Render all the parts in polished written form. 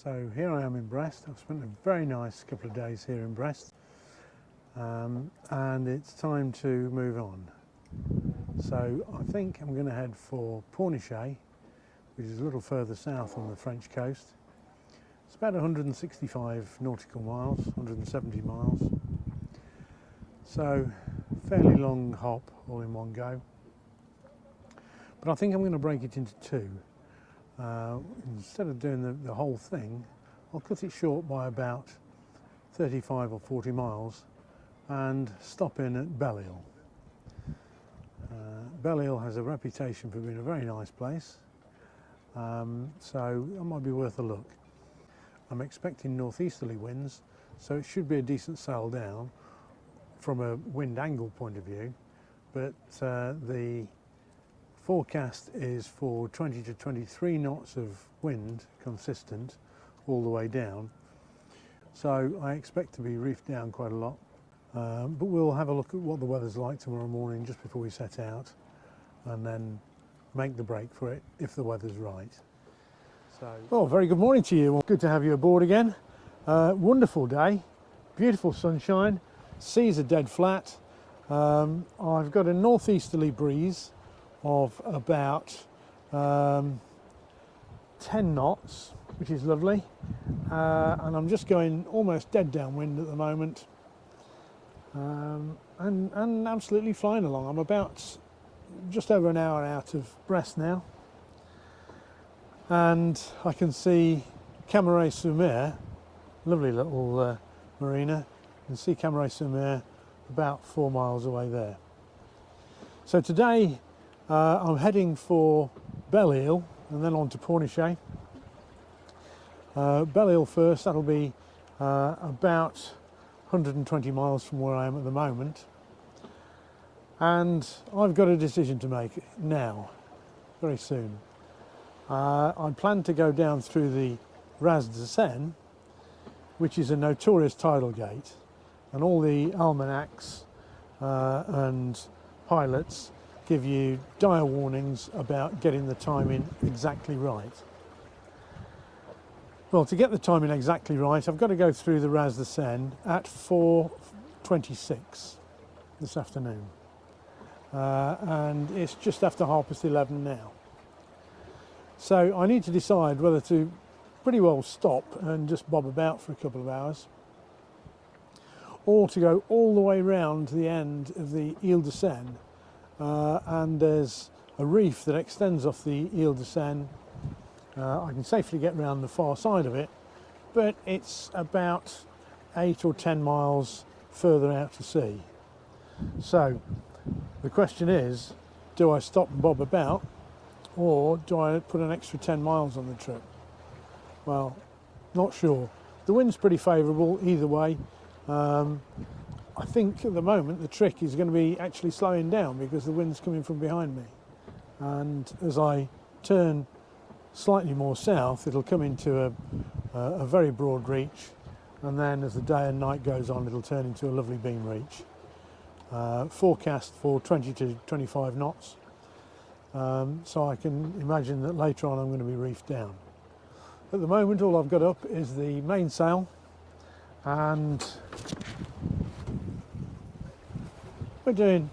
So here I am in Brest. I've spent a very nice couple of days here in Brest, and it's time to move on. So I think I'm going to head for Pornichet, which is a little further south on the French coast. It's about 165 nautical miles, 170 miles. So fairly long hop all in one go. But I think I'm going to break it into two. Instead of doing the whole thing, I'll cut it short by about 35 or 40 miles and stop in at Belle-Île. Belle-Île has a reputation for being a very nice place, so it might be worth a look. I'm expecting northeasterly winds, so it should be a decent sail down from a wind angle point of view, but the forecast is for 20 to 23 knots of wind consistent all the way down, so I expect to be reefed down quite a lot, but we'll have a look at what the weather's like tomorrow morning just before we set out, and then make the break for it if the weather's right. Well, very good morning to you. Well, good to have you aboard again. Wonderful day, beautiful sunshine, seas are dead flat. I've got a northeasterly breeze of about 10 knots, which is lovely, and I'm just going almost dead downwind at the moment, and absolutely flying along. I'm about just over an hour out of Brest now, and I can see Camaret-sur-Mer, lovely little marina. You can see Camaret-sur-Mer about 4 miles away there. So today I'm heading for Belle-Île and then on to Pornichet. Belle-Île first, that'll be about 120 miles from where I am at the moment. And I've got a decision to make now, very soon. I plan to go down through the Raz de Seine, which is a notorious tidal gate, and all the almanacs and pilots give you dire warnings about getting the timing exactly right. Well, to get the timing exactly right, I've got to go through the Raz de Seine at 4:26 this afternoon, and it's just after 11:30 now. So I need to decide whether to pretty well stop and just bob about for a couple of hours, or to go all the way round to the end of the Ile de Seine, and there's a reef that extends off the Ile de Seine. I can safely get round the far side of it, but it's about 8 or 10 miles further out to sea. So the question is, do I stop and bob about, or do I put an extra 10 miles on the trip? Well, not sure. The wind's pretty favourable either way. I think at the moment the trick is going to be actually slowing down because the wind's coming from behind me, and as I turn slightly more south it'll come into a very broad reach, and then as the day and night goes on it'll turn into a lovely beam reach. Forecast for 20 to 25 knots, so I can imagine that later on I'm going to be reefed down. At the moment all I've got up is the mainsail, and we're doing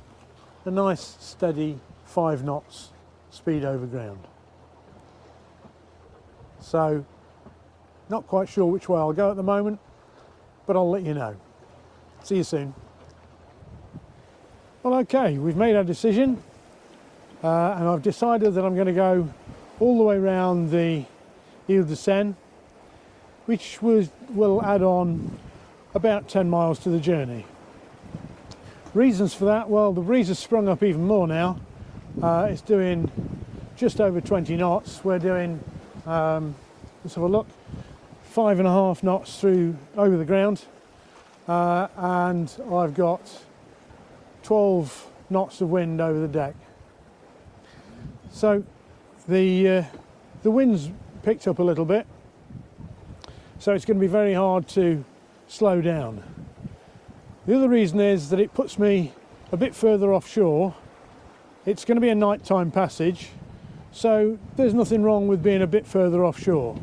a nice steady 5 knots speed over ground. So not quite sure which way I'll go at the moment, but I'll let you know. See you soon. Well, okay, we've made our decision, and I've decided that I'm going to go all the way around the Ile de Seine, which will add on about 10 miles to the journey. Reasons for that, well, the breeze has sprung up even more now. It's doing just over 20 knots. We're doing, let's have a look, 5.5 knots through over the ground, and I've got 12 knots of wind over the deck. So the wind's picked up a little bit, so it's going to be very hard to slow down. The other reason is that it puts me a bit further offshore. It's going to be a nighttime passage, so there's nothing wrong with being a bit further offshore.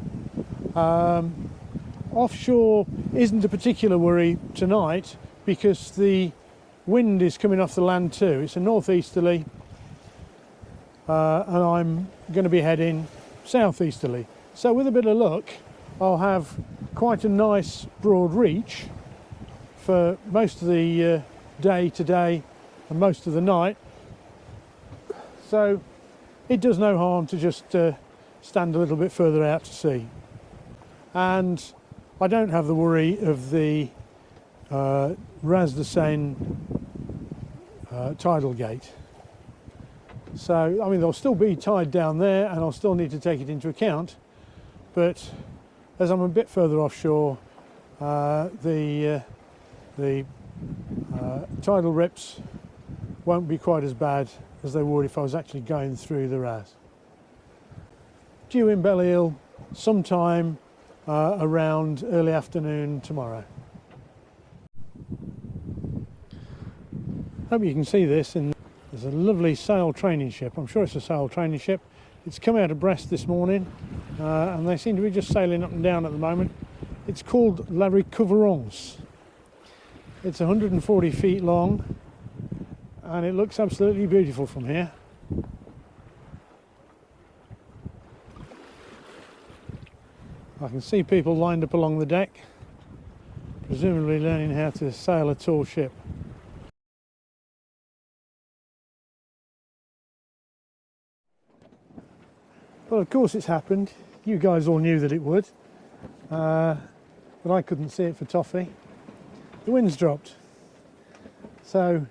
Offshore isn't a particular worry tonight because the wind is coming off the land too. It's a northeasterly, and I'm going to be heading southeasterly. So with a bit of luck, I'll have quite a nice broad reach for most of the day today and most of the night. So it does no harm to just stand a little bit further out to sea. And I don't have the worry of the Ras de Seine tidal gate. So, I mean, there'll still be tide down there and I'll still need to take it into account. But as I'm a bit further offshore, the tidal rips won't be quite as bad as they would if I was actually going through the Ras. Due in Belle-Île sometime around early afternoon tomorrow. Hope you can see this. There's a lovely sail training ship. I'm sure it's a sail training ship. It's come out of Brest this morning and they seem to be just sailing up and down at the moment. It's called La Recouvrance. It's 140 feet long and it looks absolutely beautiful from here. I can see people lined up along the deck, presumably learning how to sail a tall ship. Well, of course it's happened. You guys all knew that it would, but I couldn't see it for toffee. The wind's dropped. So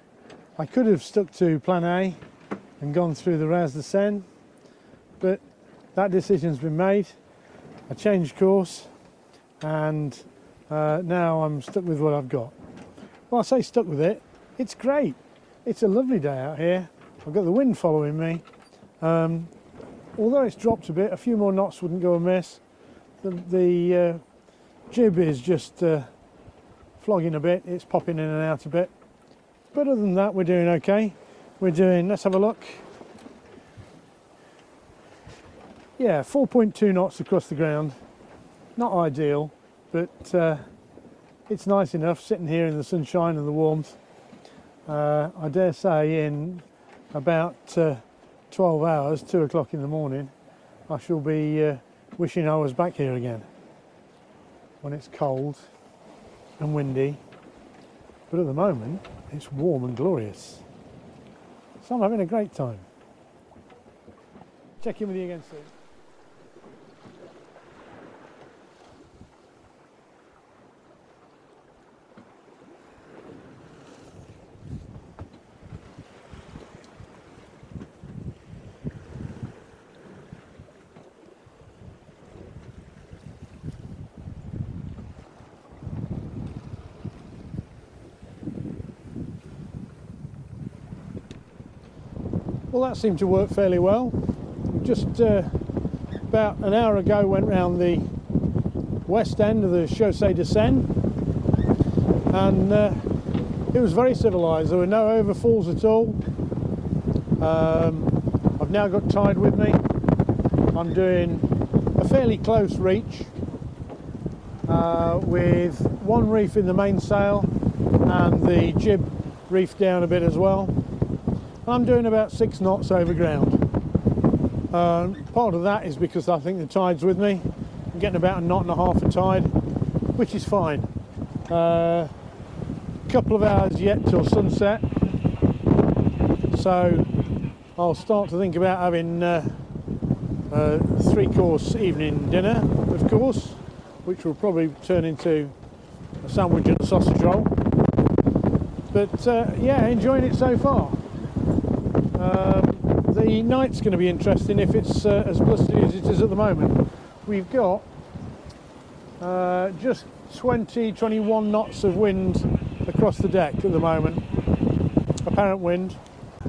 I could have stuck to plan A and gone through the Ras de Seine, but that decision's been made. I changed course and now I'm stuck with what I've got. Well, I say stuck with it, it's great. It's a lovely day out here. I've got the wind following me. Although it's dropped a bit, a few more knots wouldn't go amiss. The jib is just flogging a bit, it's popping in and out a bit. But other than that, we're doing okay. We're doing, let's have a look. Yeah, 4.2 knots across the ground. Not ideal, but it's nice enough sitting here in the sunshine and the warmth. I dare say in about 12 hours, 2 o'clock in the morning, I shall be wishing I was back here again when it's cold and windy. But at the moment, it's warm and glorious. So I'm having a great time. Check in with you again soon. Well, that seemed to work fairly well. Just about an hour ago went round the west end of the Chaussée de Seine and it was very civilised. There were no overfalls at all. I've now got tide with me. I'm doing a fairly close reach with one reef in the mainsail and the jib reefed down a bit as well. I'm doing about 6 knots over ground. Part of that is because I think the tide's with me. I'm getting about 1.5 knots of tide, which is fine. Couple of hours yet till sunset, so I'll start to think about having a 3-course evening dinner, of course, which will probably turn into a sandwich and a sausage roll. But yeah, enjoying it so far. The night's going to be interesting if it's as blustery as it is at the moment. We've got just 20-21 knots of wind across the deck at the moment, apparent wind,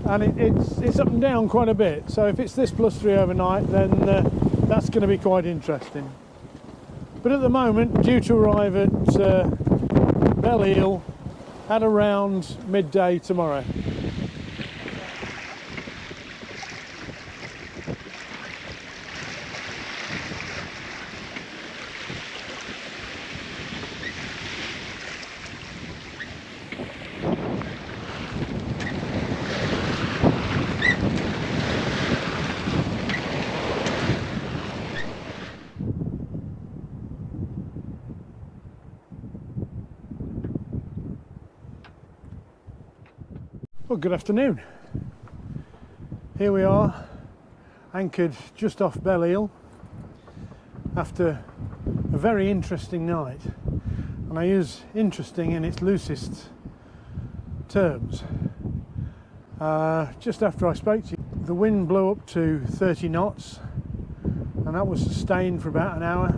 and it's up and down quite a bit. So if it's this blustery overnight, then that's going to be quite interesting. But at the moment, due to arrive at Belle-Île at around midday tomorrow. Well, good afternoon. Here we are, anchored just off Belle-Île after a very interesting night, and I use interesting in its loosest terms. Just after I spoke to you, the wind blew up to 30 knots, and that was sustained for about an hour,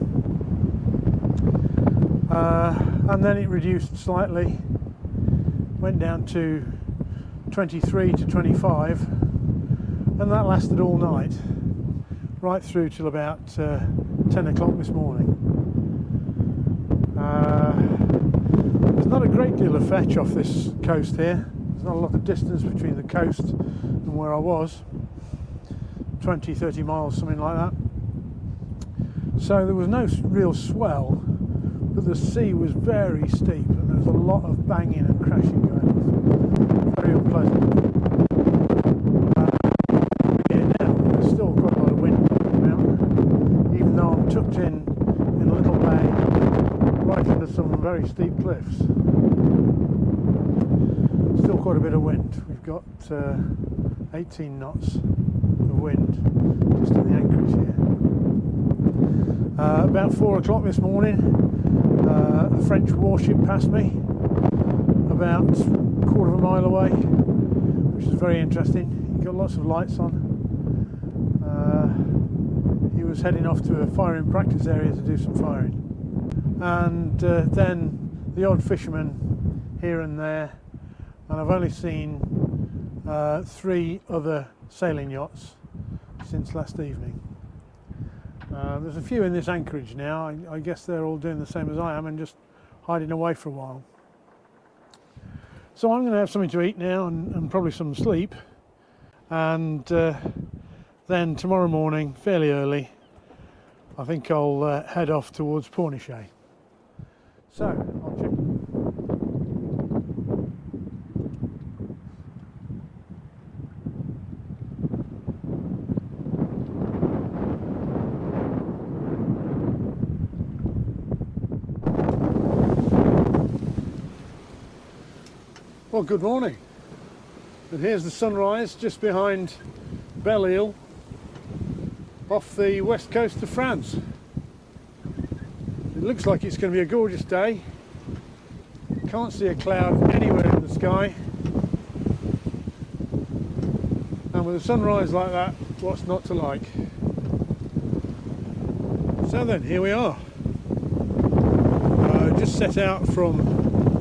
and then it reduced slightly, went down to 23 to 25, and that lasted all night, right through till about 10 o'clock this morning. There's not a great deal of fetch off this coast here. There's not a lot of distance between the coast and where I was, 20-30 miles, something like that. So there was no real swell, but the sea was very steep and there was a lot of banging and crashing going on. Very unpleasant. Here now, there's still quite a lot of wind coming out, even though I'm tucked in a little bay right under some very steep cliffs. Still quite a bit of wind. We've got 18 knots of wind just in the anchorage here. About 4 o'clock this morning, a French warship passed me about a quarter of a mile away, which is very interesting. He got lots of lights on. He was heading off to a firing practice area to do some firing, and then the odd fisherman here and there, and I've only seen 3 other sailing yachts since last evening. There's a few in this anchorage now. I guess they're all doing the same as I am and just hiding away for a while. So I'm going to have something to eat now and probably some sleep, and then tomorrow morning, fairly early, I think I'll head off towards Pornichet. So I'll check. Well, good morning, and here's the sunrise just behind Belle-Île off the west coast of France. It looks like it's going to be a gorgeous day. Can't see a cloud anywhere in the sky, and with a sunrise like that, what's not to like? So then, here we are. Just set out from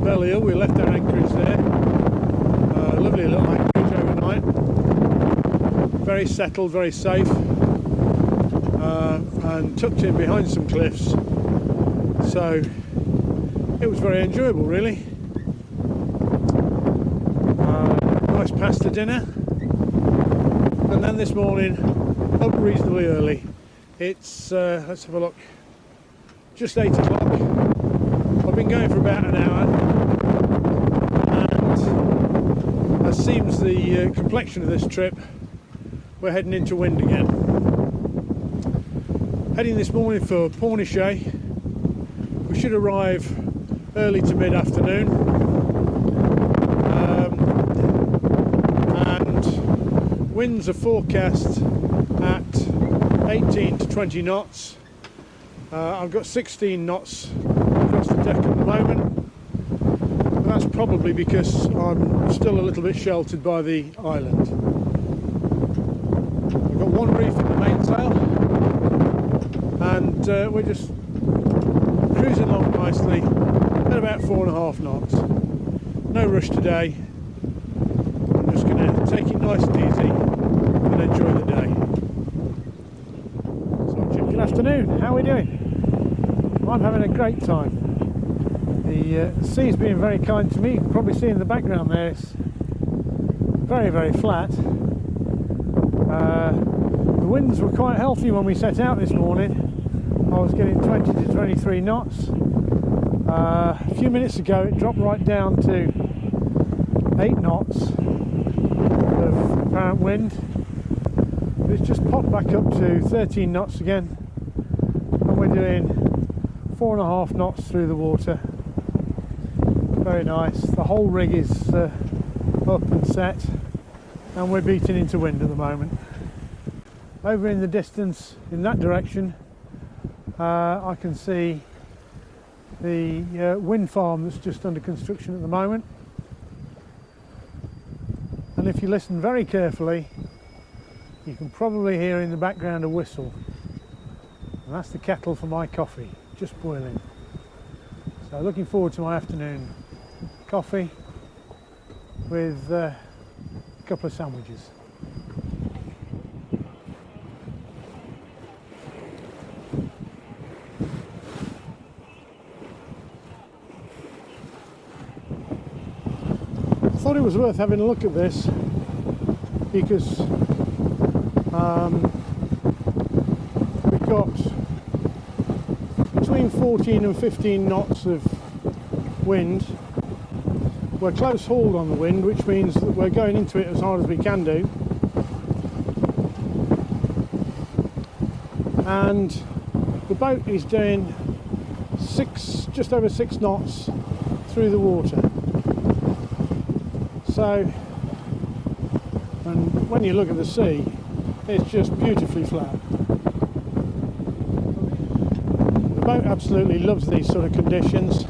Belle-Île. We left our anchorage there. Lovely little anchorage overnight. Very settled, very safe, and tucked in behind some cliffs. So it was very enjoyable, really. Nice pasta dinner, and then this morning, up reasonably early. It's let's have a look. Just 8 o'clock. I've been going for about an hour, and as seems the complexion of this trip, we're heading into wind again. Heading this morning for Pornichet. We should arrive early to mid-afternoon, and winds are forecast at 18 to 20 knots. I've got 16 knots across the deck at the moment, and that's probably because I'm still a little bit sheltered by the island. I've got one reef in the mainsail, and we're just cruising along nicely at about 4.5 knots. No rush today. I'm just going to take it nice and easy and enjoy the day. So, good afternoon, how are we doing? I'm having a great time. The sea's been very kind to me. You can probably see in the background there it's very, very flat. The winds were quite healthy when we set out this morning. I was getting 20 to 23 knots. A few minutes ago it dropped right down to 8 knots of apparent wind. But it's just popped back up to 13 knots again, and we're doing 4.5 knots through the water. Very nice. The whole rig is up and set, and we're beating into wind at the moment. Over in the distance in that direction I can see the wind farm that's just under construction at the moment, and if you listen very carefully you can probably hear in the background a whistle, and that's the kettle for my coffee just boiling. So looking forward to my afternoon coffee with a couple of sandwiches. I thought it was worth having a look at this because we've got between 14 and 15 knots of wind. We're close hauled on the wind, which means that we're going into it as hard as we can do, and the boat is doing just over 6 knots through the water. So, and when you look at the sea, it's just beautifully flat. The boat absolutely loves these sort of conditions,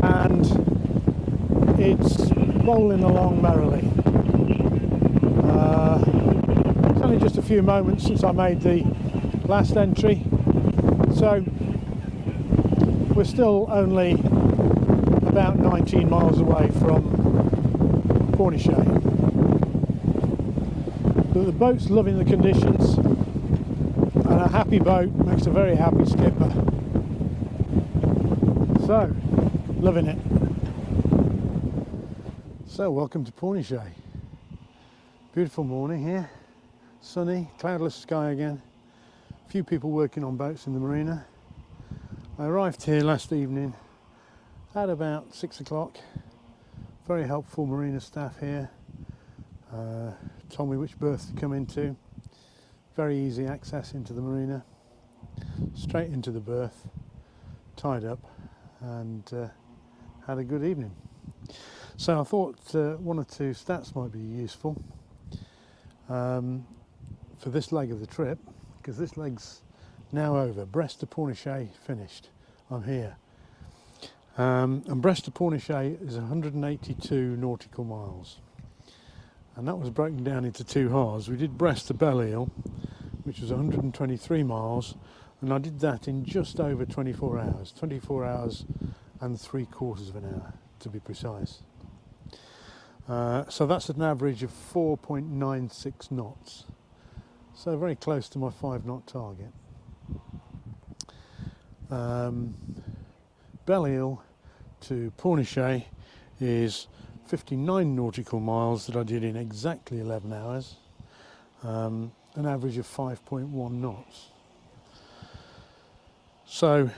and it's bowling along merrily. It's only just a few moments since I made the last entry, so we're still only about 19 miles away from Pornichet. But the boat's loving the conditions, and a happy boat makes a very happy skipper. So, loving it. So, welcome to Pornichet. Beautiful morning here, sunny, cloudless sky again. A few people working on boats in the marina. I arrived here last evening at about 6 o'clock. Very helpful marina staff here. Told me which berth to come into. Very easy access into the marina. Straight into the berth, tied up, and had a good evening. So I thought one or two stats might be useful for this leg of the trip, because this leg's now over. Brest to Pornichet finished. I'm here. And Brest to Pornichet is 182 nautical miles. And that was broken down into 2 halves. We did Brest to Belle-Île, which was 123 miles, and I did that in just over 24 hours. 24 hours and 3/4 of an hour, to be precise. So that's an average of 4.96 knots. So very close to my 5-knot target. Belle-Île to Pornichet is 59 nautical miles that I did in exactly 11 hours, an average of 5.1 knots. So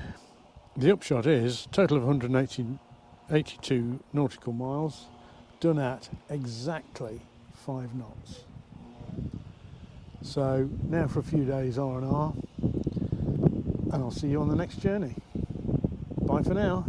the upshot is total of 182 nautical miles done at exactly 5 knots. So now for a few days R&R, and I'll see you on the next journey. Bye for now.